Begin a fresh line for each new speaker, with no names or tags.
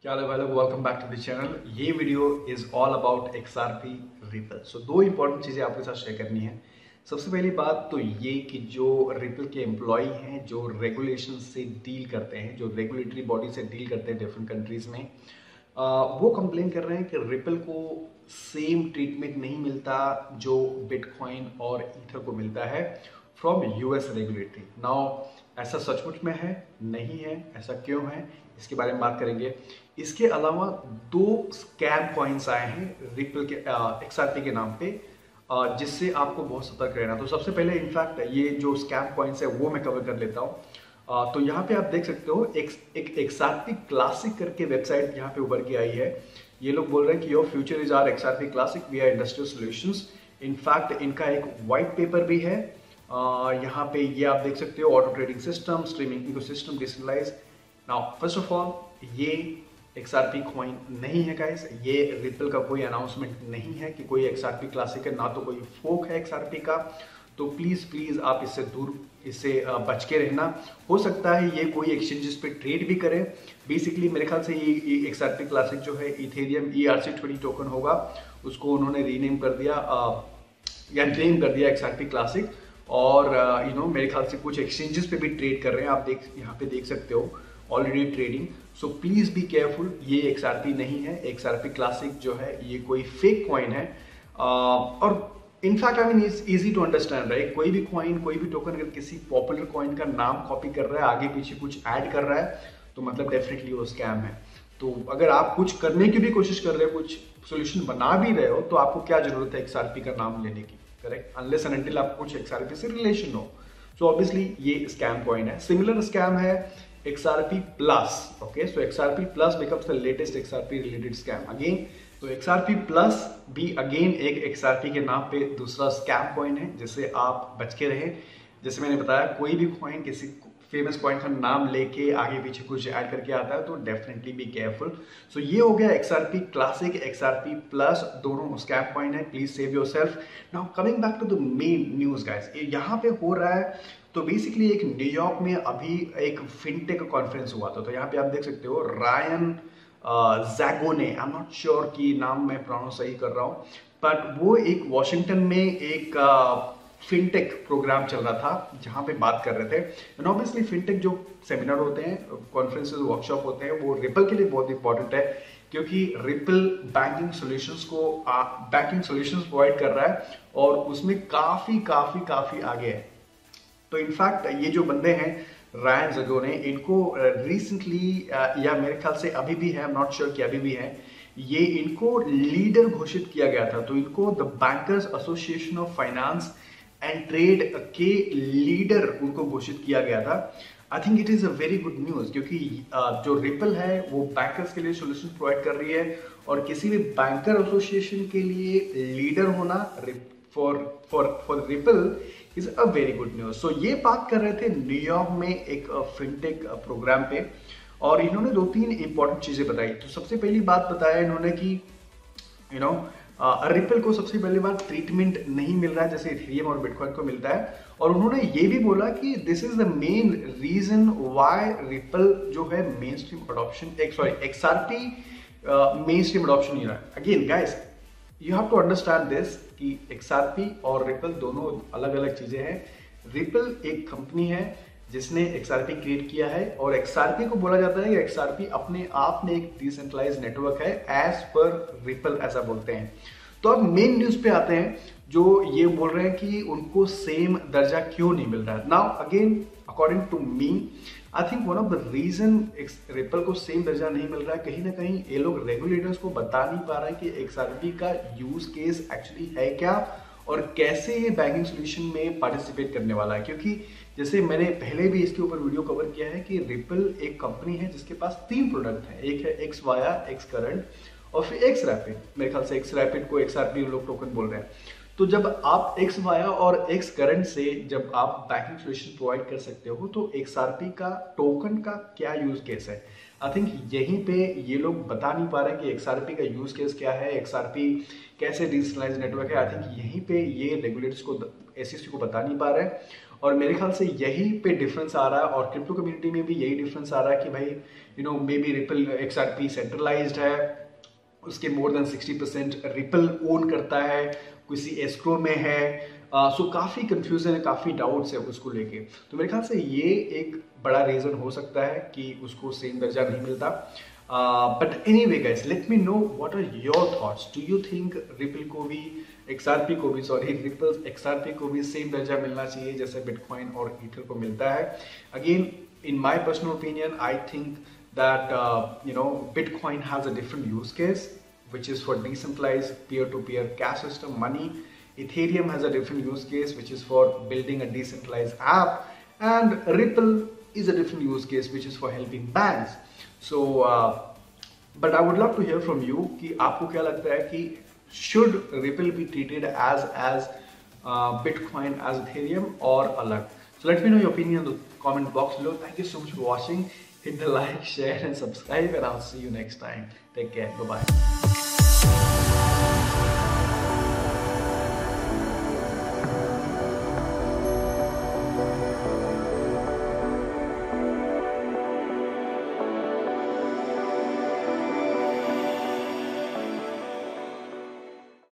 क्या हाल है भाई लोग, welcome back to the channel. ये video is all about XRP ripple. So दो इंपॉर्टेंट चीज़ें आपके साथ शेयर करनी है। सबसे पहली बात तो ये कि जो रिपल के एम्प्लॉय हैं, जो रेगुलेशन से डील करते हैं, जो रेगुलेटरी बॉडी से डील करते हैं डिफरेंट कंट्रीज में, वो कंप्लेन कर रहे हैं कि रिपल को सेम ट्रीटमेंट नहीं मिलता जो बिटकॉइन और ईथर को मिलता है फ्रॉम यूएस रेगुलेटरी। नाउ ऐसा सचमुच में है? नहीं है। ऐसा क्यों है, इसके बारे में बात करेंगे। इसके अलावा दो स्कैम कॉइन्स आए हैं रिपल के XRP के नाम पे, जिससे आपको बहुत सतर्क रहना। तो सबसे पहले इनफैक्ट ये जो स्कैम कॉइन्स है वो मैं कवर कर लेता हूँ। तो यहाँ पे आप देख सकते हो एक XRP क्लासिक करके वेबसाइट यहाँ पे उभर के आई है। ये लोग बोल रहे हैं कि your future is are XRP classic, we are industrial solutions. In fact इनका एक वाइट पेपर भी है। यहाँ पे ये आप देख सकते हो, auto trading system, streaming ecosystem, decentralised. Now first of all, ये XRP कॉइन नहीं है गाइस। ये रिपल का कोई अनाउंसमेंट नहीं है कि कोई XRP क्लासिक है, ना तो कोई फोक है XRP का। तो प्लीज प्लीज आप इससे दूर, इससे बच के रहना। हो सकता है ये कोई एक्सचेंजेस पे ट्रेड भी करे। बेसिकली मेरे ख्याल से ये XRP क्लासिक जो है इथेरियम ERC20 टोकन होगा, उसको उन्होंने रीनेम कर दिया या नेम कर दिया XRP क्लासिक। और मेरे ख्याल से कुछ एक्सचेंजेस पे भी ट्रेड कर रहे हैं। आप यहाँ पे देख सकते हो already trading. So please be careful, ये XRP नहीं है। XRP क्लासिक जो है ये कोई फेक कॉइन है। और in fact I mean it's easy to understand, right? कोई भी कॉइन, कोई भी टोकन अगर किसी पॉपुलर कॉइन का नाम कॉपी कर रहा है, आगे पीछे कुछ ऐड कर रहा है, तो मतलब डेफिनेटली वो स्कैम है। तो अगर आप कुछ करने की भी कोशिश कर रहे हो, कुछ सोल्यूशन बना भी रहे हो, तो आपको क्या जरूरत है XRP का नाम लेने की? करेक्ट, अनलेस एंड अनटिल आपको कुछ XRP से रिलेशन हो। सो ऑब्वियसली ये स्कैम कॉइन है। सिमिलर स्कैम है XRP plus. Okay, so XRP plus becomes the latest XRP related scam again. तो XRP प्लस भी अगेन एक XRP के नाम पे दूसरा स्कैम कॉइन है, जिससे आप बच के रहे। जैसे मैंने बताया, कोई भी कॉइन किसी फेमस कॉइन का नाम लेके आगे पीछे कुछ ऐड करके आता है, तो डेफिनेटली बी केयरफुल। सो ये हो गया XRP क्लासिक, XRP प्लस, दोनों स्कैम कॉइन है। Please save yourself. Now coming back to the main news guys, यहाँ पे हो रहा है। तो बेसिकली एक न्यूयॉर्क में अभी एक फिनटेक कॉन्फ्रेंस हुआ था। तो यहाँ पे आप देख सकते हो रायन जैगोने, आई एम नॉट श्योर कि नाम मैं प्रोनाउंस सही कर रहा हूँ, बट वो एक वॉशिंगटन में एक फिनटेक प्रोग्राम चल रहा था जहाँ पे बात कर रहे थे। एंड ऑब्वियसली फिनटेक जो सेमिनार होते हैं, कॉन्फ्रेंसेस, वर्कशॉप होते हैं, वो रिपल के लिए बहुत इंपॉर्टेंट है, क्योंकि रिपल बैंकिंग सॉल्यूशंस प्रोवाइड कर रहा है और उसमें काफी काफी काफी आगे है। तो इनफैक्ट ये जो बंदे हैं रायन जगोने, इनको रिसेंटली या मेरे ख्याल से अभी भी है, आई एम नॉट श्योर कि अभी भी है, ये इनको लीडर घोषित किया गया था। तो इनको the bankers association of finance and trade के लीडर उनको घोषित किया गया था। I think it is a very good news, क्योंकि जो रिपल है वो बैंकर्स के लिए सोल्यूशन प्रोवाइड कर रही है, और किसी भी बैंकर एसोसिएशन के लिए लीडर होना for ripple is a very good news. So ये बात कर रहे थे न्यूयॉर्क में एक फिनटेक प्रोग्राम पे, और इन्होंने दो तीन इंपॉर्टेंट चीजें बताई। तो सबसे पहली बात बताया इन्होंने कि रिपल को सबसे पहली बार ट्रीटमेंट नहीं मिल रहा है जैसे इथेरियम और बिटकॉइन को मिलता है। और उन्होंने ये भी बोला कि this is the main reason why Ripple जो है mainstream adoption, XRP mainstream adoption नहीं रहा है। Again guys, you have to understand this कि XRP और रिपल दोनों अलग अलग चीजें हैं। रिपल एक कंपनी है जिसने XRP क्रिएट किया है, और XRP को बोला जाता है कि XRP अपने आप में एक डिसेंट्रलाइज नेटवर्क है, एज पर रिपल ऐसा बोलते हैं। तो अब मेन न्यूज पे आते हैं, जो ये बोल रहे हैं कि उनको सेम दर्जा क्यों नहीं मिल रहा है। Now again according to me, I think one of the reason Ripple को सेम दर्जा नहीं मिल रहा है, कहीं ना कहीं ये लोग रेगुलेटर्स को बता नहीं पा रहे हैं कि XRP का यूज केस एक्चुअली है क्या, और कैसे ये बैंकिंग सोल्यूशन में पार्टिसिपेट करने वाला है। क्योंकि जैसे मैंने पहले भी इसके ऊपर वीडियो कवर किया है कि रिपल एक कंपनी है जिसके पास तीन प्रोडक्ट हैं। एक है XVIA, XCurrent और फिर XRapid। मेरे ख्याल से XRapid को XRP लोग टोकन बोल रहे हैं। तो जब आप XVIA और XCurrent से जब आप बैंकिंग सोल्यूशन प्रोवाइड कर सकते हो, तो XRP का टोकन का क्या यूज केस है? आई थिंक यहीं पे ये लोग बता नहीं पा रहे कि XRP का यूज केस क्या है, XRP कैसे डिसेंट्रलाइज्ड नेटवर्क है। आई थिंक यहीं पे ये रेगुलेटर्स को, SEC को बता नहीं पा रहे हैं। और मेरे ख्याल से यही पे डिफरेंस आ रहा है, और क्रिप्टो कम्युनिटी में भी यही डिफरेंस आ रहा है कि भाई may be ripple XRP centralised है, उसके मोर देन 60% रिपल ओन करता है, किसी एस्क्रो में है। सो काफ़ी कंफ्यूजन है, काफ़ी डाउट्स है उसको लेके। तो मेरे ख्याल से ये एक बड़ा रीज़न हो सकता है कि उसको सेम दर्जा नहीं मिलता। But anyway guys, let me know what are your thoughts. Do you think Ripple को भी XRP को भी रिपल XRP को भी सेम दर्जा मिलना चाहिए जैसे बिटकॉइन और ईथर को मिलता है? Again, in my personal opinion, I think that Bitcoin has a different use case, which is for decentralized peer-to-peer cash system money. Ethereum has a different use case, which is for building a decentralized app, and Ripple is a different use case, which is for helping banks. So but I would love to hear from you कि आपको क्या लगता है कि should Ripple be treated as Bitcoin, as Ethereum, or अलग? So let me know your opinion in the comment box below. Thank you so much for watching. Hit the like, share and subscribe, and I'll see you next time. Take care. Bye-bye.